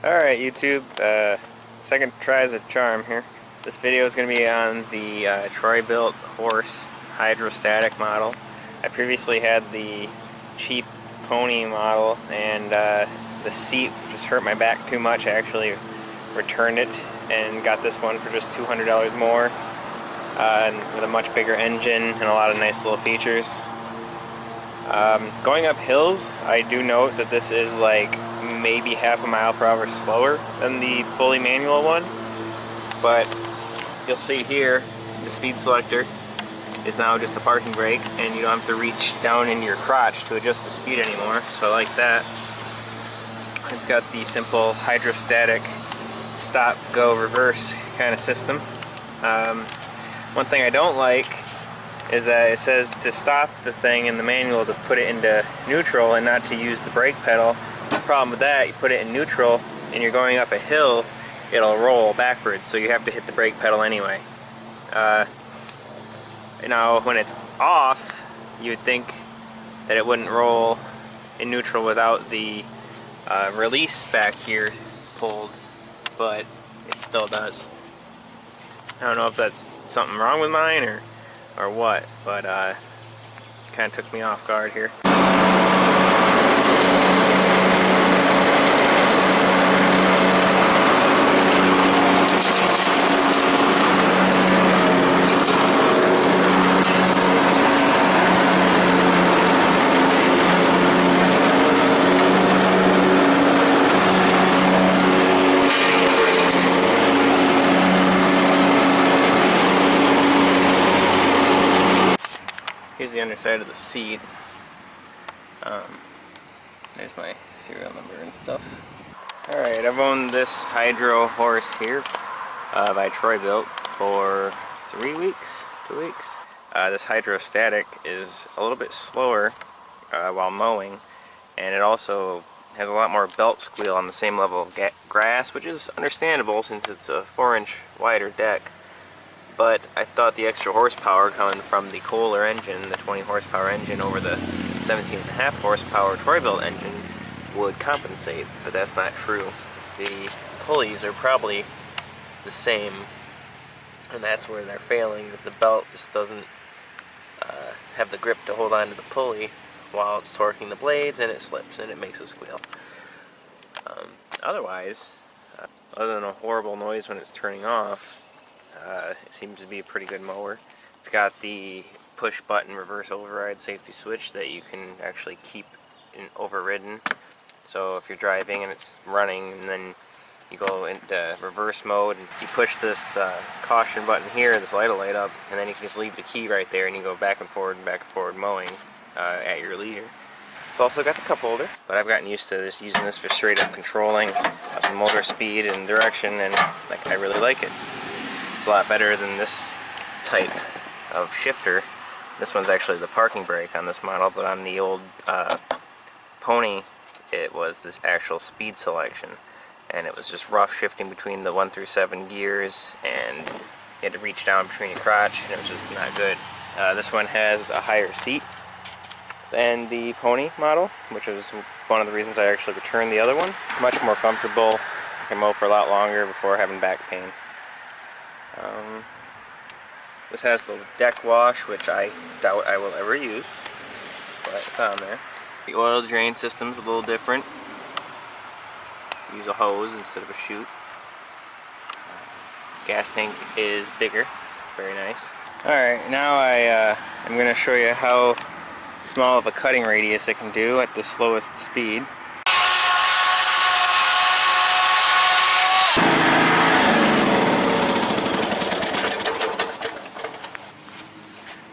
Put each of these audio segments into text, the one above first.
Alright YouTube, second try is a charm here. This video is going to be on the Troy-Bilt horse hydrostatic model. I previously had the cheap pony model, and the seat just hurt my back too much. I actually returned it and got this one for just $200 more, and with a much bigger engine and a lot of nice little features. Going up hills, I do note that this is like maybe half a mile per hour slower than the fully manual one, but you'll see here the speed selector is now just a parking brake, and you don't have to reach down in your crotch to adjust the speed anymore, so I like that. It's got the simple hydrostatic stop, go, reverse kind of system. One thing I don't like is that it says to stop the thing in the manual to put it into neutral and not to use the brake pedal. The problem with that, you put it in neutral and you're going up a hill, it'll roll backwards, so you have to hit the brake pedal anyway. Now when it's off, you would think that it wouldn't roll in neutral without the release back here pulled, but it still does. I don't know if that's something wrong with mine or what, but it kind of took me off guard here. Here's the underside of the seat. There's my serial number and stuff. Alright, I've owned this hydro horse here by Troy-Bilt for 3 weeks, 2 weeks. This hydrostatic is a little bit slower while mowing, and it also has a lot more belt squeal on the same level of grass, which is understandable since it's a 4-inch wider deck. But I thought the extra horsepower coming from the Kohler engine, the 20 horsepower engine over the 17.5 horsepower Troy-Bilt engine, would compensate, but that's not true. The pulleys are probably the same, and that's where they're failing, is the belt just doesn't have the grip to hold on to the pulley while it's torquing the blades, and it slips and it makes a squeal. Otherwise, other than a horrible noise when it's turning off, it seems to be a pretty good mower. It's got the push button reverse override safety switch that you can actually keep overridden. So if you're driving and it's running and then you go into reverse mode and you push this caution button here, this light will light up, and then you can just leave the key right there and you go back and forward mowing at your leisure. It's also got the cup holder, but I've gotten used to just using this for straight up controlling the motor speed and direction, and I really like it. It's a lot better than this type of shifter. This one's actually the parking brake on this model, but on the old pony it was this actual speed selection, and it was just rough shifting between the 1 through 7 gears, and you had to reach down between your crotch, and it was just not good. This one has a higher seat than the pony model, which is one of the reasons I actually returned the other one. Much more comfortable. I can mow for a lot longer before having back pain. This has the deck wash, which I doubt I will ever use, but it's on there. The oil drain system's a little different. Use a hose instead of a chute. Gas tank is bigger, very nice. Alright, now I'm going to show you how small of a cutting radius it can do at the slowest speed.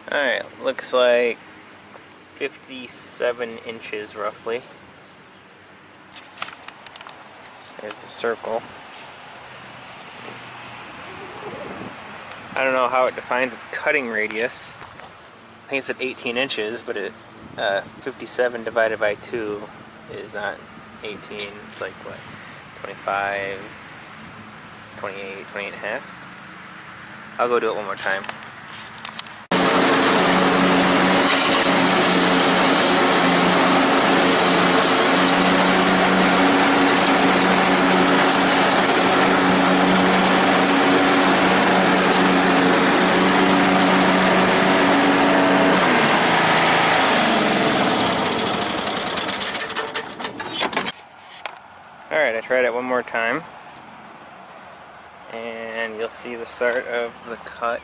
Alright, looks like 57 inches roughly. There's the circle. I don't know how it defines its cutting radius. I think it's at 18 inches, but 57 divided by 2 is not 18. It's like, what, 25, 28, 28 and a half? I'll go do it one more time. Alright, I tried it one more time. And you'll see the start of the cut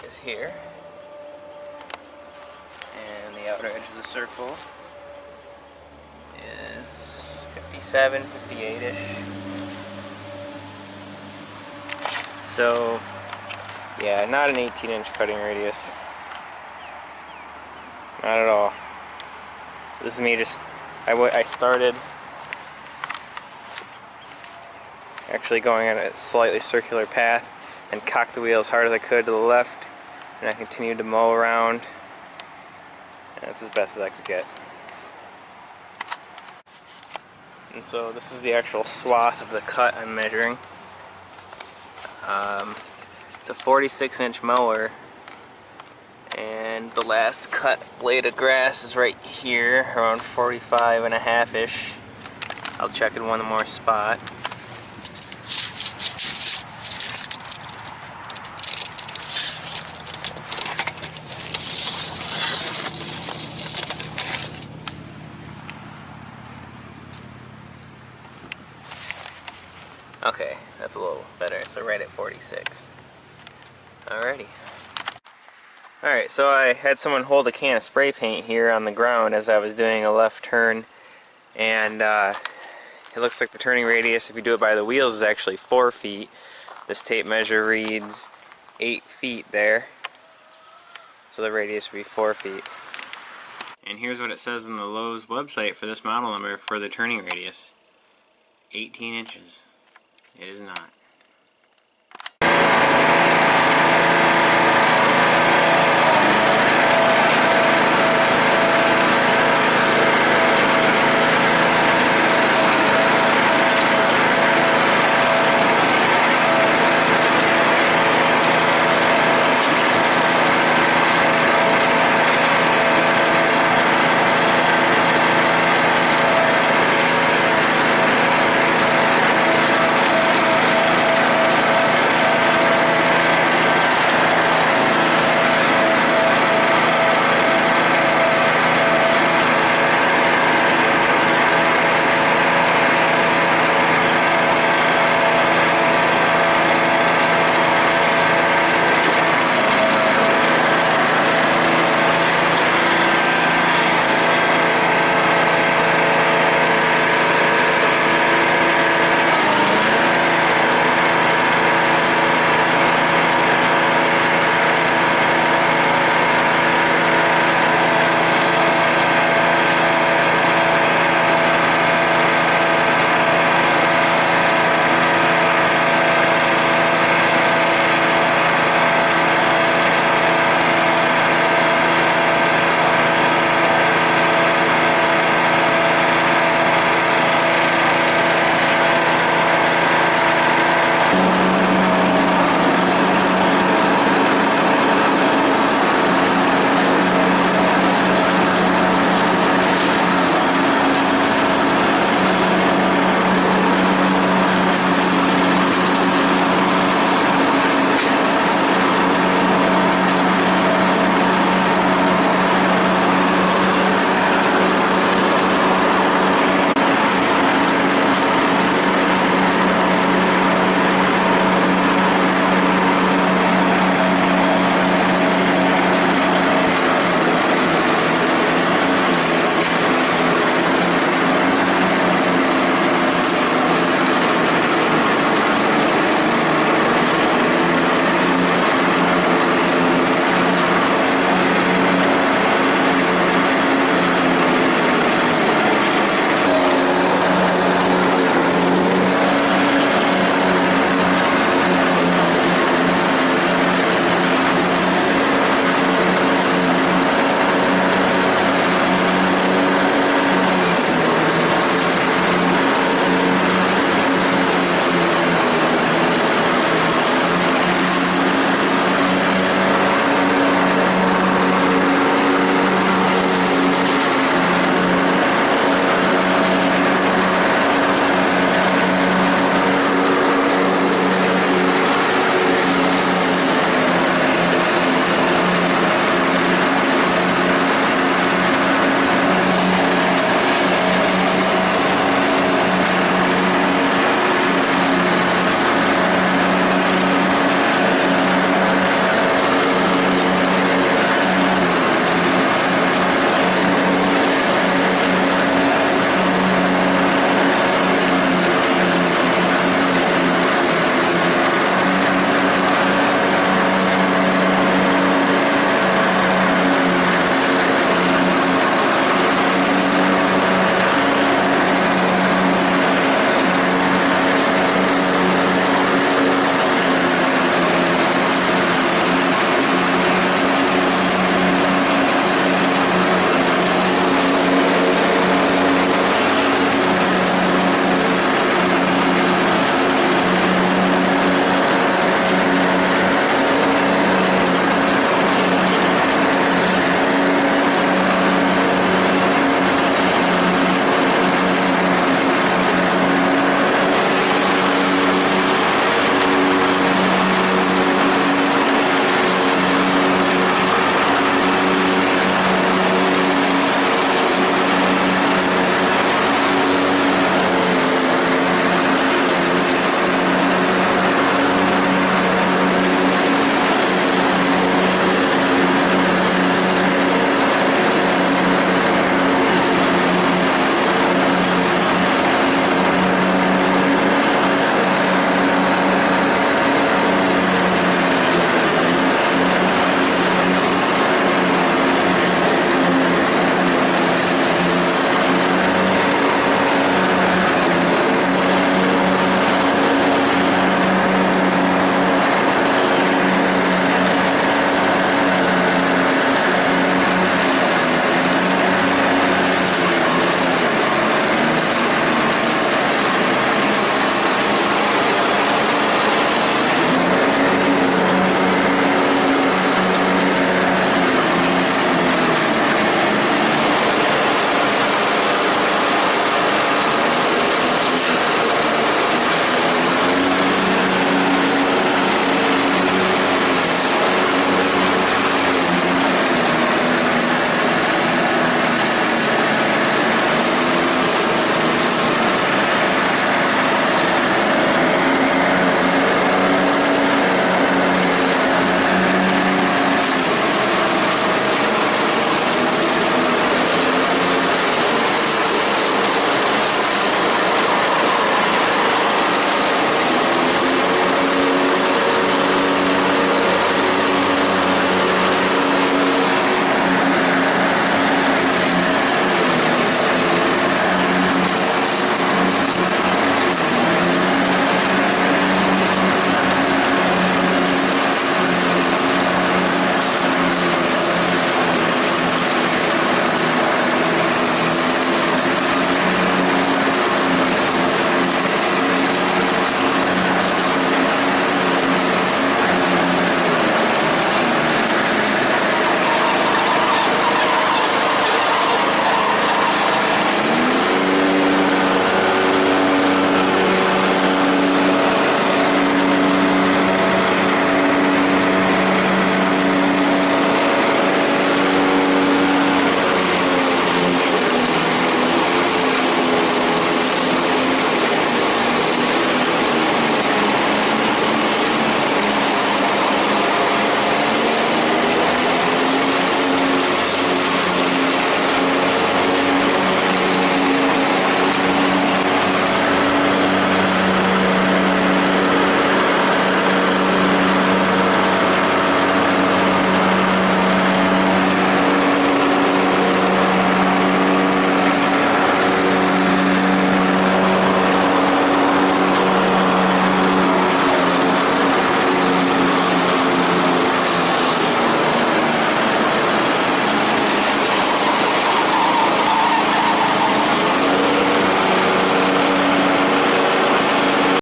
is here. And the outer edge of the circle is 57, 58-ish. So, yeah, not an 18-inch cutting radius. Not at all. This is me just, I started actually going on a slightly circular path and cocked the wheel as hard as I could to the left, and I continued to mow around, and that's as best as I could get. And so this is the actual swath of the cut I'm measuring. It's a 46-inch mower, and the last cut blade of grass is right here, around 45.5-ish. I'll check in one more spot. Okay, that's a little better, so right at 46. Alrighty. Alright, so I had someone hold a can of spray paint here on the ground as I was doing a left turn, and it looks like the turning radius, if you do it by the wheels, is actually 4 feet. This tape measure reads 8 feet there, so the radius would be 4 feet. And here's what it says on the Lowe's website for this model number for the turning radius. 18 inches. It is not.